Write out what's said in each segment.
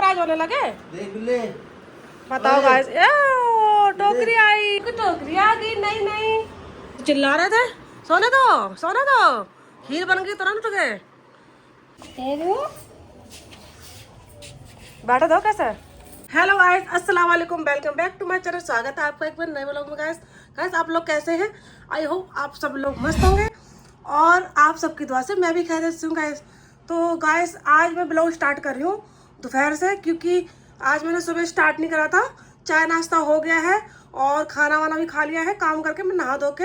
Surprise होने लगे। देख ले, बताओ गाइस, टोकरी आई, टोकरी आ गई। नहीं नहीं चिल्ला रहे थे, सोने दो सोने दो। खीर बन गई तुरंत उठ गए। बैठो दो कैसे। हेलो गाइस, अस्सलाम वालेकुम, welcome back to my channel. स्वागत है आपका एक बार नए व्लॉग में। गाइस आप लोग कैसे हैं? आई होप आप सब लोग मस्त होंगे और आप सबकी दुआ से मैं भी खैरियत से हूँ गाइस। तो गाइस आज मैं ब्लॉग स्टार्ट कर रही हूँ दोपहर से, क्योंकि आज मैंने सुबह स्टार्ट नहीं करा था। चाय नाश्ता हो गया है और खाना वाना भी खा लिया है। काम करके मैं नहा धो के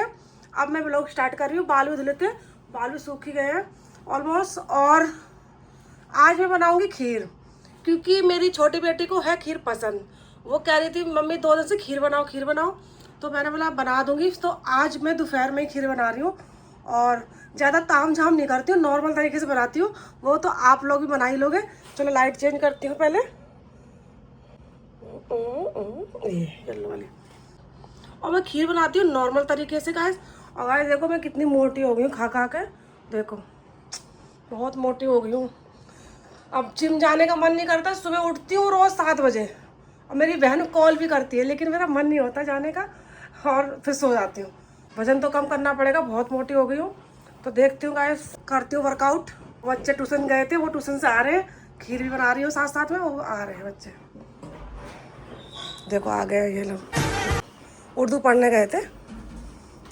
अब मैं ब्लॉग स्टार्ट कर रही हूँ। बाल भी धुले थे, बाल भी सूख ही गए हैं ऑलमोस्ट। और आज मैं बनाऊँगी खीर, क्योंकि मेरी छोटी बेटी को है खीर पसंद। वो कह रही थी मम्मी 2 दिन से खीर बनाओ खीर बनाओ, तो मैंने बोला बना दूंगी। तो आज मैं दोपहर में ही खीर बना रही हूँ और ज़्यादा ताम झाम नहीं करती हूँ, नॉर्मल तरीके से बनाती हूँ। वो तो आप लोग भी बना ही लोगे। चलो लाइट चेंज करती हूँ पहले, ये येलो वाली। और मैं खीर बनाती हूँ नॉर्मल तरीके से गाइस। और गाइस देखो मैं कितनी मोटी हो गई हूँ खा खा के, देखो बहुत मोटी हो गई हूँ। अब जिम जाने का मन नहीं करता। सुबह उठती हूँ रोज़ 7 बजे और मेरी बहन कॉल भी करती है, लेकिन मेरा मन नहीं होता जाने का और फिर सो जाती हूँ। वजन तो कम करना पड़ेगा, बहुत मोटी हो गई हूँ। तो देखती हूँ गाइस, करती हूँ वर्कआउट। बच्चे ट्यूशन गए थे, वो ट्यूशन से आ रहे हैं। खीर भी बना रही हूँ साथ साथ में, वो आ रहे हैं बच्चे। देखो आ गए ये लोग, उर्दू पढ़ने गए थे,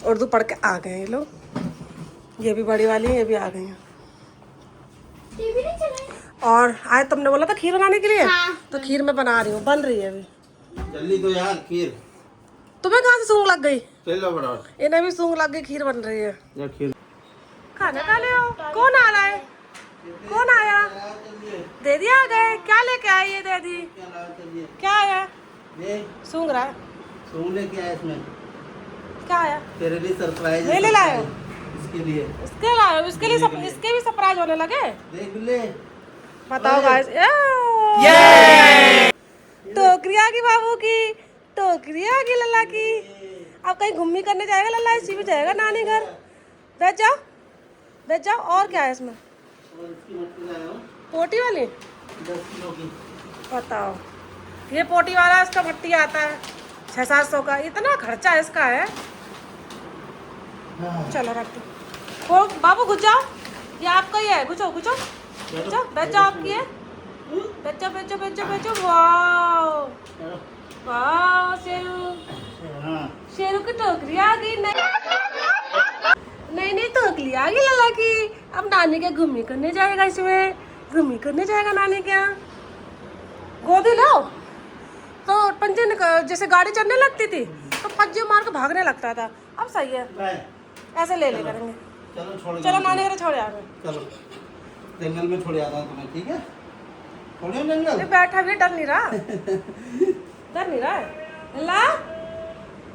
उर्दू पढ़ के आ गए ये लोग। ये भी बड़ी वाली है, ये भी आ गई हैं। और आज तुमने बोला था खीर बनाने के लिए। हाँ। तो खीर मैं बना रही हूँ, बन रही है अभी। जल्दी तो यार खीर। तुम्हें कहाँ से सूंघ लग गई? चलो बड़ा, इन्हें भी सूंघ लग गई, खीर बन रही है। या खीर खाना खा ले आओ। कौन आ रहा है? कौन आया? दीदी आ गए। क्या लेके आई है दीदी? क्या आया? सूंघ रहा है। सूंघ ले, क्या है इसमें? क्या आया? तेरे लिए सरप्राइज है। ले लाए हो? इसके लिए, इसके लाए हो? इसके लिए इसके भी सरप्राइज होने लगे। देख ले। बताओ गाइस, टोकरी आ गई बाबू की, टोकरी आ गई लल्ला की। अब कहीं घूमने करने जाएगा लल्ला, इसी में जाएगा नानी घर। बैठ जाओ बैठ जाओ। और क्या है इसमें? पोटी वाली 10 किलो की। बताओ, ये पोटी वाला इसका मट्टी आता है 600-700 का। इतना खर्चा इसका है। चलो रखते हो बाबू, घुस जाओ। ये आपका ही है, घुसो घुसो घुसो। बैठ जाओ, आपकी है। बैठ जाओ बैठ जाओ बैठ जाओ बैठ जाओ। वाह वाह, शेरू शेरू की टोकरी आ गई। नहीं नहीं टोकरी आ गई लला की। अब नानी के घूमने करने जाएगा, इसमें घूमने करने जाएगा नानी के यहाँ। गोदी लो तो पंजे जैसे गाड़ी चलने लगती थी तो पंजे मार के भागने लगता था। अब सही है, ऐसे ले ले करेंगे। चलो नानी घर छोड़ आ गए। चलो जंगल में छोड़ आता हूँ तुम्हें, ठीक है? छोड़ियो जंगल। बैठा भी डर नहीं रहा, डर नहीं रहा है। ला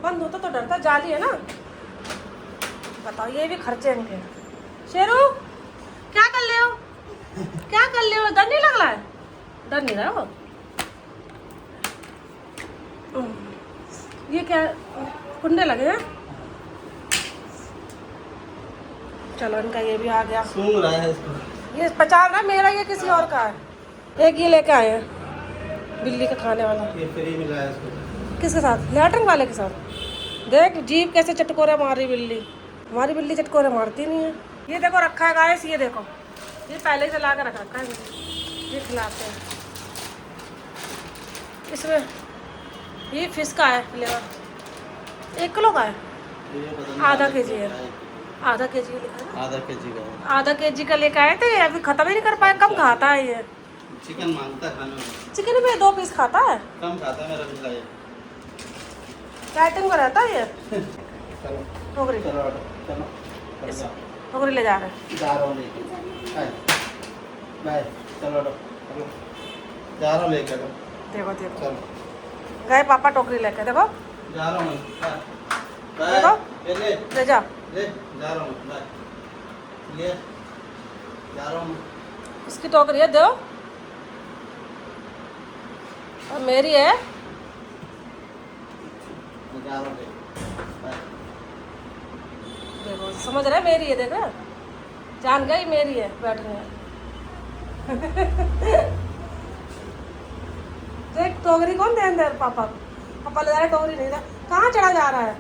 बंद होता तो डरता, जाली है ना। बताओ, ये भी खर्चे इनके। शेरू क्या कर ले हो? क्या कर ले हो? डर नहीं लग रहा है? डर नहीं रहा हो? ये क्या कुंडे लगे हैं? चलो इनका ये भी आ गया। सूंघ रहा है इसको। ये पचास ना मेरा, ये किसी और का है। एक ये लेके आए हैं बिल्ली का खाने वाला। ये फ्री मिला है इसको। किसके साथ? लैटरिन वाले के साथ। देख जीभ कैसे चटकोरे मार रही बिल्ली। हमारी बिल्ली चटकोरे मारती नहीं है। ये देखो रखा है गाइस, ये देखो, ये पहले से ला कर रखा है। ये खिलाते हैं इसमें। ये फिश का है फ्लेवर, 1 किलो का है। आधा केजी है, आधा केजी लिखा है। आधा केजी का, आधा केजी का लेके आए थे, अभी खत्म ही नहीं कर पाए। कम खाता है ये। चिकन मांगता है खाने में। चिकन में 2 पीस खाता है, कम खाता है मेरा बिल्ला ये। डाइटिंग में रहता है ये। चलो टोकरी चलो चलो टोकरी ले जा रहे हैं। जा रहा हूँ लेके। बाय, चलो चलो जा रहा हूँ लेकर। देखो देखो चलो गए पापा टोकरी लेके। देखो जा रहा हूँ। देखो, ले जा। ले जा रहा हूँ। बाय, ले जा रहा हूँ। इसकी टोकरी है, दो। और मेरी है। जा रहा हूँ। बाय। देखो समझ रहे, मेरी है। देखो जान गई, मेरी है। बैठ रहे हैं टोकरी कौन दे अंदर? पापा पापा ले जा रहे, टोकरी नहीं दे। कहाँ चढ़ा जा रहा है?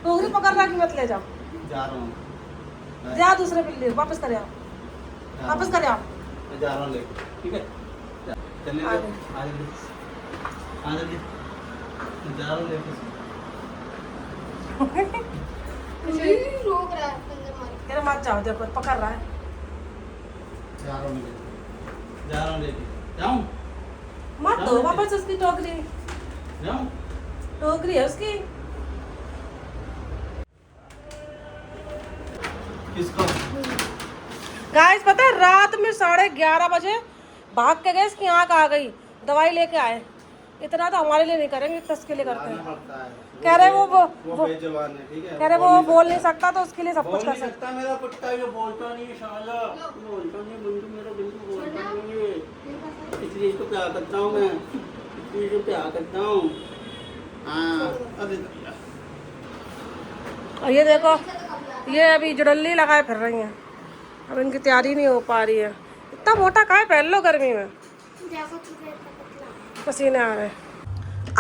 टोकरी पकड़ रहा कि मत ले जाओ। जा रहा हूँ। जा दूसरे बिल्ली वापस कर आओ, वापस कर आओ। मैं जा रहा हूँ लेके, ठीक है? चलने दो, आ जल्दी, आ जल्दी। मैं जा रहा हूँ लेके। रोक रहा है अंदर मार। तेरे मत जाओ, देखो पकड़ रहा है। जा रहा हूँ लेके, जा रहा हूँ लेके। जाऊँ? मत दो वापस उसकी टोकरी, जाऊँ? टोकरी है उसकी। किसको? गाइस पता है रात में 11:30 बजे भाग के गए, इसकी आँख आ गई, दवाई लेके आए। इतना तो हमारे लिए नहीं करेंगे, इसके लिए करते लाना हैं। पड़ता है। कह रहे वो बेजुबान है, ठीक है? कह रहे वो बोल नहीं सकता तो उसके लिए सब कुछ कर सकते। सकता मेरा कुत्ता, ये बोलता नहीं है शाला, बोलता नहीं, बिंदु मेरा बिंदु बोलता नहीं है, इसलिए इसको प्यार करता हूँ मैं, इसलिए इसको प्यार करता हूँ। हाँ, अरे और ये देखो, ये अभी जुड़ल्ली लगाए फिर रही हैं, अब इनकी तैयारी नहीं हो पा रही है। इतना मोटा काहे पहन लो गर्मी में, पसीने आ रहे हैं।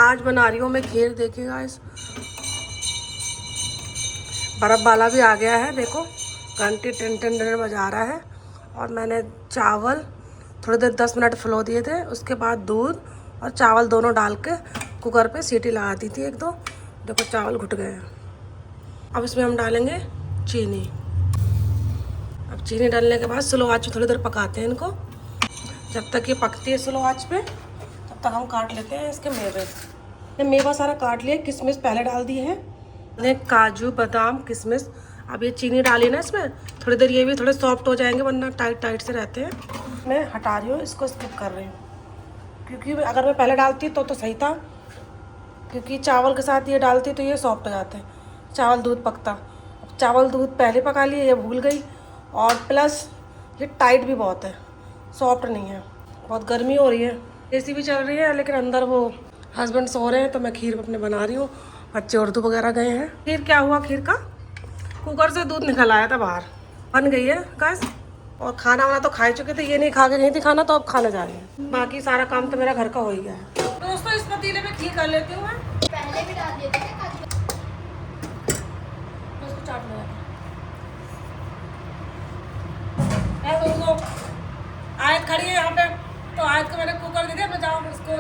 आज बना रही हूँ मैं खीर, देखिएगा इस बर्फ वाला भी आ गया है, देखो घंटी टिन टिन टिन बजा रहा है। और मैंने चावल थोड़ी देर 10 मिनट फुलो दिए थे, उसके बाद दूध और चावल दोनों डाल के कुकर पे सीटी लगा दी थी 1-2। देखो चावल घुट गए हैं। अब इसमें हम डालेंगे चीनी। अब चीनी डालने के बाद स्लो आंच पे थोड़ी देर पकाते हैं इनको। जब तक ये पकती है स्लो आंच पे, तब तक हम काट लेते हैं इसके मेवे। ये मेवा सारा काट लिया, किशमिश पहले डाल दिए हैं, काजू बादाम किशमिश। अब ये चीनी डाली ना इसमें, थोड़ी देर ये भी थोड़े सॉफ्ट हो जाएंगे, वरना टाइट टाइट से रहते हैं। मैं हटा रही हूँ, इसको स्किप कर रही हूँ, क्योंकि अगर मैं पहले डालती तो सही था, क्योंकि चावल के साथ ये डालती तो ये सॉफ्ट हो जाते हैं, चावल दूध पकता। अब चावल दूध पहले पका लिए, ये भूल गई, और प्लस ये टाइट भी बहुत है, सॉफ्ट नहीं है। बहुत गर्मी हो रही है, एसी भी चल रही है, लेकिन अंदर वो हस्बैंड सो रहे हैं तो मैं खीर अपने बना रही हूँ। बच्चे उर्दू वगैरह गए हैं। खीर क्या हुआ, खीर का कुकर से दूध निकल आया था बाहर, बन गई है गैस। और खाना वाना तो खा चुके थे, ये नहीं खा के गई थी खाना, तो अब खाने जा रही है। बाकी सारा काम तो मेरा घर का हो ही गया है। दोस्तों इस पतीले में खीर कर लेती हूँ मैं, पहले भी डाल दिए थे काजू। उसको चाट लगा दोस्तों। आयत खड़ी है यहाँ पे, तो आयत को मैंने कुकर दे दिया, मैं जाओ उसको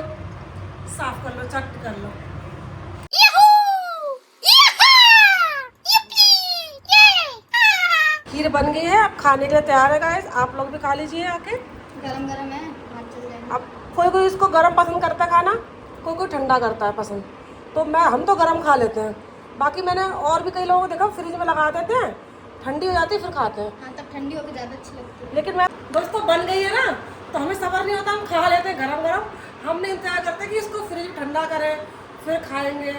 साफ कर लो, चट कर लो। खीर बन गई है, अब खाने के लिए तैयार है गाइस। आप लोग भी खा लीजिए आके, गरम गरम है, हाथ चल जाएगा। अब कोई कोई इसको गरम पसंद करता है खाना, कोई कोई ठंडा करता है पसंद, तो हम तो गरम खा लेते हैं। बाकी मैंने और भी कई लोगों को देखा फ्रिज में लगा देते हैं, ठंडी हो जाती है फिर खाते हैं। हाँ, तब ठंडी होकर ज़्यादा अच्छी लगती है। लेकिन मैं दोस्तों बन गई है ना, तो हमें सब्र नहीं होता, हम खा लेते हैं गरम गरम। हमने इंतजार करते कि इसको फ्रिज में ठंडा करें फिर खाएंगे,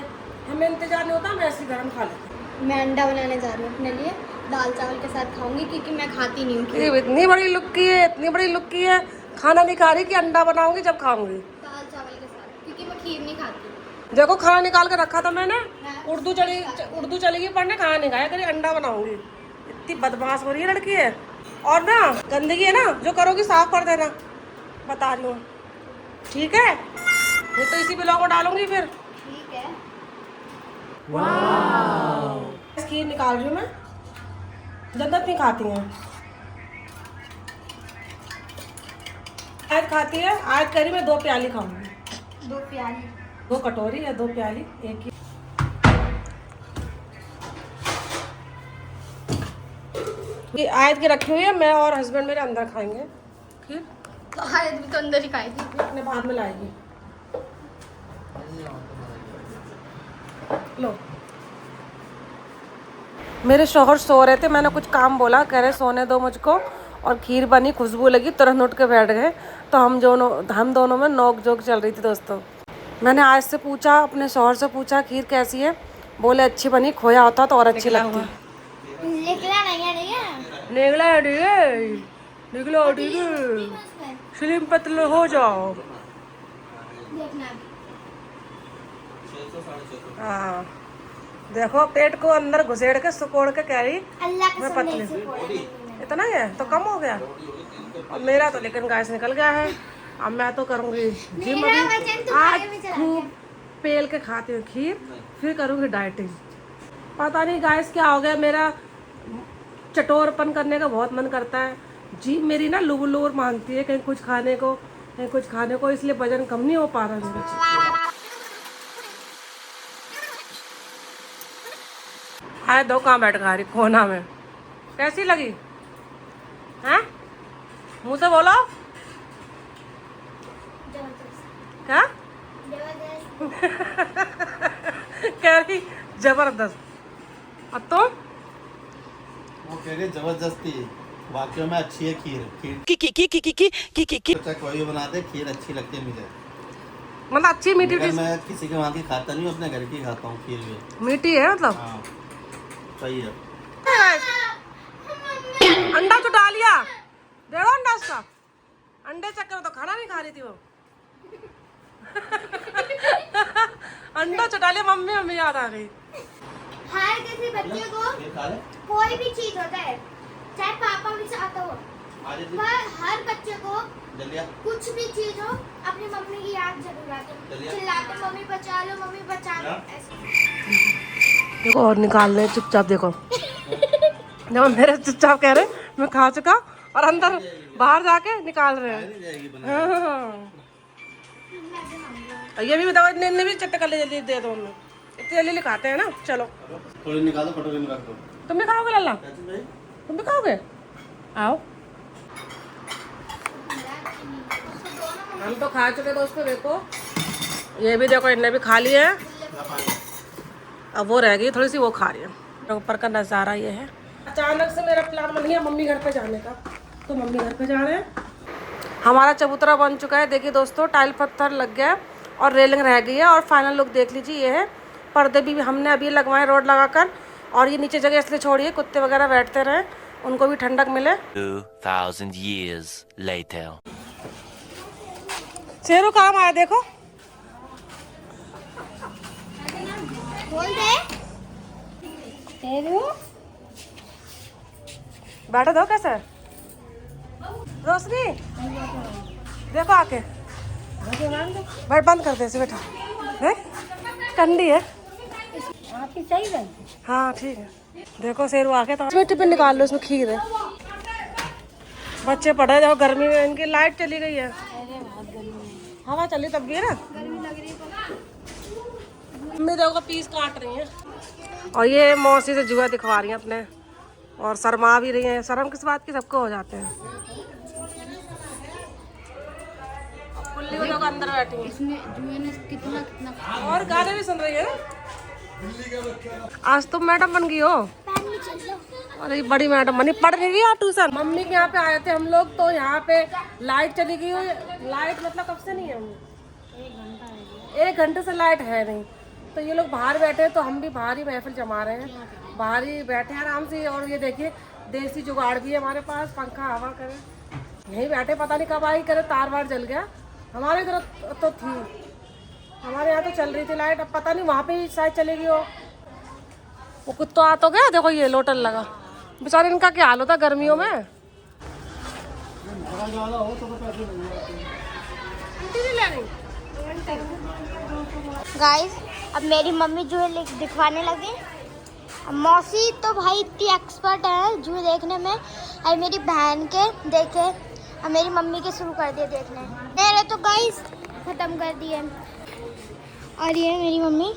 हमें इंतजार नहीं होता, हम ऐसे ही गरम खा लेते हैं। मैं अंडा बनाने जा रही हूँ अपने लिए, दाल चावल के साथ खाऊंगी, क्योंकि मैं खाती नहीं हूँ। ये इतनी बड़ी लुक की है, इतनी बड़ी लुक की है, खाना नहीं खा रही कि अंडा बनाऊंगी जब खाऊंगी। दाल चावल के साथ, क्योंकि मैं खीर नहीं खाती। देखो खाना निकाल के रखा था मैंने, हाँ। उर्दू चली गई पढ़ने, खाना नहीं खाया, करी अंडा बनाऊंगी। इतनी बदमाश हो रही है लड़की है। और ना गंदगी है ना, जो करोगी साफ कर देना, बता रही हूँ, ठीक है? ये तो इसी ब्लॉग में डालूंगी फिर। ठीक है। खीर निकाल रही हूँ मैं, जन्नत नहीं खाती हैं। आयत खाती है, आयत करी मैं 2 प्याली खाऊंगी, 2 प्याली, 2 कटोरी या 2 प्याली, एक ही। ये आयत की रखी हुई है, मैं और हस्बैंड मेरे अंदर खाएंगे खीर, तो आयत भी तो अंदर ही खाएगी। अपने बाद में लाएगी। लो, मेरे शौहर सो रहे थे, मैंने कुछ काम बोला, कह रहे सोने दो मुझको, और खीर बनी, खुशबू लगी, तुरंत उठ के बैठ गए। तो हम दोनों में नोक झोंक चल रही थी दोस्तों। मैंने आज से पूछा, अपने शौहर से पूछा खीर कैसी है, बोले अच्छी बनी, खोया होता तो और अच्छी लगती। निकला नहीं है, नहीं है। निकला स्लिम पतले हो जाओ। देखना अभी। हाँ देखो, पेट को अंदर घुसेड़ के सुकोड़ के कह रही अल्लाह के मैं सामने पतली। से बोल रही हूँ मैं। इतना ही है तो कम हो गया, और मेरा तो लेकिन गैस निकल गया है। अब मैं तो करूँगी जिम मेरा अभी। वजन तुम्हारे आज में चला खूब पेल के खाती हूँ खीर, फिर करूँगी डाइटिंग। पता नहीं गाइस क्या हो गया, मेरा चटोरपन करने का बहुत मन करता है। जी मेरी ना लुबुल लुबुल मांगती है कहीं कुछ खाने को, कहीं कुछ खाने को, इसलिए वजन कम नहीं हो पा रहा मेरा। हाय दो कहाँ बैठ खा रही कोना में, कैसी लगी हैं? मुँह से बोलो क्या? कह रही जबरदस्त। अब तो वो कह रही जबरदस्ती, वाकई में अच्छी है खीर। अच्छा कोई भी बना दे खीर अच्छी लगती है मुझे। मतलब अच्छी मीठी मगर डिश, मैं किसी के वहाँ की खाता नहीं हूँ, अपने घर की खाता हूँ खीर भी। मीठी है मतलब। हाँ सही है। अंडा चुटा लिया, दे दो अंडा उसका। अंडे चक्कर में तो खाना नहीं खा रही थी वो। अंडा चुटा लिया, मम्मी मम्मी याद आ गई। हर किसी बच्चे को ये खा ले। कोई भी चीज होता है, चाहे पापा भी चाहता हो, आज पर हर बच्चे को जल्दिया कुछ भी चीज हो अपनी मम्मी की याद जरूर आती है। चलिए। चिल्लाते मम्मी बचा लो, मम्मी बचा लो, ऐसे। देखो और निकाल रहे चुपचाप, देखो जब मेरे चुपचाप कह रहे मैं खा चुका और अंदर बाहर जाके निकाल रहे हैं। नहीं जाएगी बना। हाँ। ये भी बताओ, इतने भी चट्टे कर ले, जल्दी दे दो उन्हें, इतनी जल्दी खाते हैं ना। चलो थोड़ी निकालो, कटोरी में रख दो। तुम भी खाओगे लल्ला? तुम भी खाओगे? आओ, हम तो खा चुके दोस्तों। देखो ये भी देखो, इनने भी खा लिए हैं, अब वो रह गई थोड़ी सी, वो खा रही है। ऊपर का नज़ारा ये है। अचानक से मेरा प्लान बन गया मम्मी घर पे जाने का, तो मम्मी घर पे जा रहे हैं। हमारा चबूतरा बन चुका है, देखिए दोस्तों, टाइल पत्थर लग गया और रेलिंग रह गई है। और फाइनल लुक देख लीजिए, ये है। पर्दे भी हमने अभी लगवाए रोड लगाकर, और ये नीचे जगह इसलिए छोड़ी है कुत्ते वगैरह बैठते रहे, उनको भी ठंडक मिले। 2000 years later. शेरू काम आया देखो, बोल दे तेरू। बैठो दो कैसे है? रोशनी देखो आके बैठ, बंद कर दे इसे बेटा, है ठंडी है। आपकी सही बात। हाँ ठीक है। देखो शेरू आके तो इसमें टिफिन निकाल लो, इसमें खीर है। बच्चे पढ़े, देखो गर्मी में इनकी लाइट चली गई है, हवा चली तब भी है ना। मम्मी देखो पीस काट रही है, और ये मौसी से जुआ दिखवा रही हैं अपने, और शर्मा भी रही हैं। शर्म किस बात की, सबको हो जाते हैं। कुल्ली को लोग अंदर बैठी हैं, इसमें जुए ने कितना कितना और गाने भी सुन रही है। आज तुम मैडम बन गई हो, अरे बड़ी मैडम बनी, पढ़ रही है ट्यूशन। मम्मी के यहाँ पे आए थे हम लोग, तो यहाँ पे लाइट चली गई। लाइट मतलब कब से नहीं है, 1 घंटे से लाइट है नहीं। तो ये लोग बाहर बैठे हैं, तो हम भी बाहर ही महफिल जमा रहे हैं, बाहर ही बैठे हैं आराम से। और ये देखिए देसी जुगाड़ भी है हमारे पास, पंखा हवा करे, यहीं बैठे, पता नहीं कब आई करे, तार वार जल गया। हमारे इधर तो थी, हमारे यहाँ तो चल रही थी लाइट, अब पता नहीं वहाँ पे ही शायद चलेगी वो कुत्ता आ तो गया। देखो ये लोटन लगा, बेचारे इनका क्या हाल होता गर्मियों में। गाइस अब मेरी मम्मी जुए दिखवाने लगी। अब मौसी तो भाई इतनी एक्सपर्ट है जुए देखने में, और मेरी बहन के देखे, अब मेरी मम्मी के शुरू कर दिए देखने। मेरे तो गाइस खत्म कर दिए। और ये मेरी मम्मी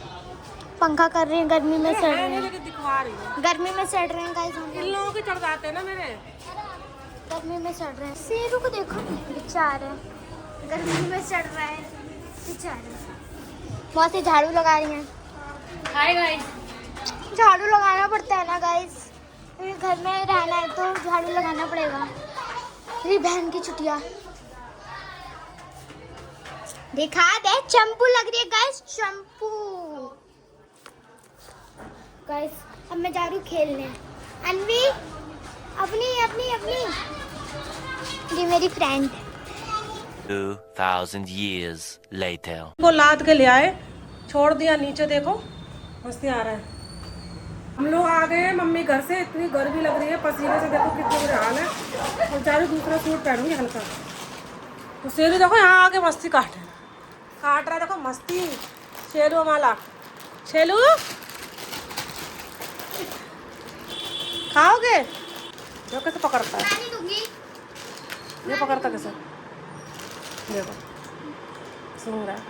पंखा कर रही है, गर्मी में सड़ रहे हैं, दिखवा रही है, गर्मी में सड़ रहे हैं गाइस। इन लोगों के चढ़ जाते हैं ना मेरे, गर्मी में सड़ रहे हैं। शेरू को देखो बेचारे, गर्मी में सड़ रहा है बेचारे। मौसी झाड़ू लगा रही हैं। हाय गाइस, झाड़ू लगाना पड़ता है ना गाइस, क्योंकि घर में रहना है तो झाड़ू लगाना पड़ेगा। मेरी बहन की छुट्टियां दिखा दे, चंपू लग रही है गाइस, चंपू। गाइस अब मैं जा रही हूँ खेलने। अनवी अपनी अपनी अपनी ये मेरी फ्रेंड। 2000 years later. वो लाद के ले आए, छोड़ दिया नीचे, देखो मस्ती आ रहा है। हम लोग आ गए हैं मम्मी घर से, इतनी गर्मी लग रही है, पसीने से देखो कितनी बुरे हाल है। और जा रही दूसरा सूट पहनूंगी हल्का, तो शेरू देखो यहाँ आके मस्ती काट रहा है, देखो मस्ती। शेरू हमारा, शेरू खाओगे? जो कैसे पकड़ता है, नहीं दूंगी। ये पकड़ता कैसे, देखो सुन रहा है।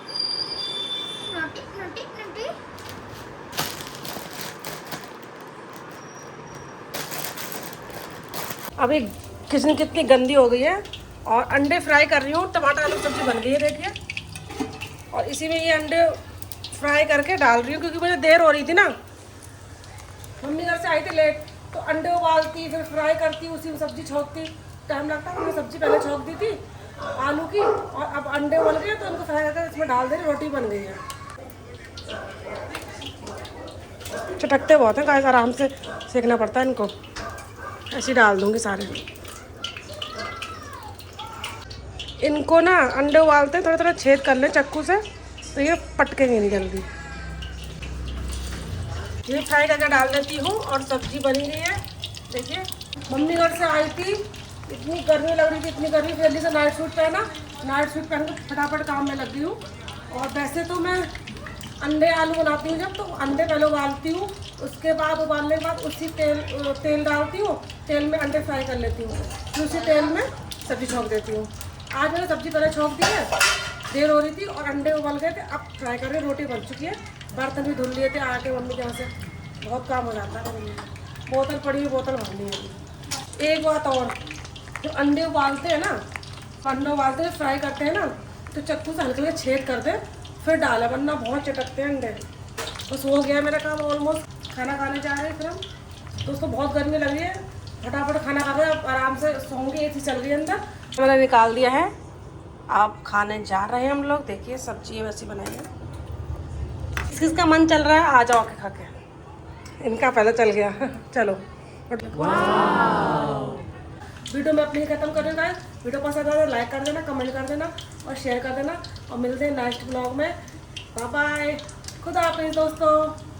Naughty naughty naughty. अभी किचन कितनी गंदी हो गई है और अंडे फ्राई कर रही हूँ। टमाटर आलू सब्जी बन गई है देखिए, और इसी में ये अंडे फ्राई करके डाल रही हूँ क्योंकि मुझे देर हो रही थी ना। मम्मी घर से आई थी लेट, तो अंडे उबालती फिर फ्राई करती, उसी में सब्जी छोंकती, टाइम लगता। मैंने सब्जी पहले छोंक दी थी आलू की, और अब अंडे उबल गए तो उनको फ्राई करके इसमें डाल दे रही, रोटी बन गई है। चटकते बहुत हैं गाइस, आराम से सेकना पड़ता है इनको। ऐसे डाल दूंगी सारे इनको ना। अंडे उबालते हैं, थोड़ा थोड़ा छेद कर लें चाकू से तो ये पटकेंगे नहीं जल्दी। ये फ्राई करके डाल देती हूँ और सब्जी बनी गई है देखिए। मम्मी घर से आई थी, इतनी गर्मी लग रही थी, इतनी गर्मी, जल्दी से नाइट सूट पहना, नाइट सूट पहन के फटाफट काम में लगी हूँ। और वैसे तो मैं अंडे आलू बनाती हूँ जब, तो अंडे पहले उबालती हूँ, उसके बाद उबालने के बाद उसी तेल डालती हूँ, तेल में अंडे फ्राई कर लेती हूँ, फिर उसी तेल में सब्जी छोंक देती हूँ। आज मैंने सब्जी पहले छोंक दी है, देर हो रही थी और अंडे उबल गए थे, अब फ्राई कर रही, रोटी बन चुकी है। बर्तन भी धुल लिए थे आके मम्मी के यहाँ से, बहुत काम हो जाता है। बोतल पड़ी हुई, बोतल भरनी है। एक बात और, जो अंडे उबालते हैं ना, अंडे उबालते हैं फ्राई करते हैं ना, तो चक्कू से हल्के छेद कर दे फिर डाला, वरना बहुत चटकते हैं अंडे। बस हो गया मेरा काम ऑलमोस्ट। खाना खाने जा रहे हैं फिर हम। तो उसको बहुत गर्मी लग रही है, फटाफट खाना खा के आराम से सोंगे, एसी चल रही है अंदर। मैंने निकाल दिया है, आप खाने जा रहे हैं हम लोग। देखिए सब्जी वैसी बनाई है, किसका मन चल रहा है आ जाओ के खा के। इनका पहले चल गया चलो। वीडियो में अपनी खत्म कर देना है। वीडियो पसंद आए तो लाइक कर देना, कमेंट कर देना और शेयर कर देना, और मिलते हैं नेक्स्ट ब्लॉग में। बाय बाय, खुदा हाफिज़ दोस्तों।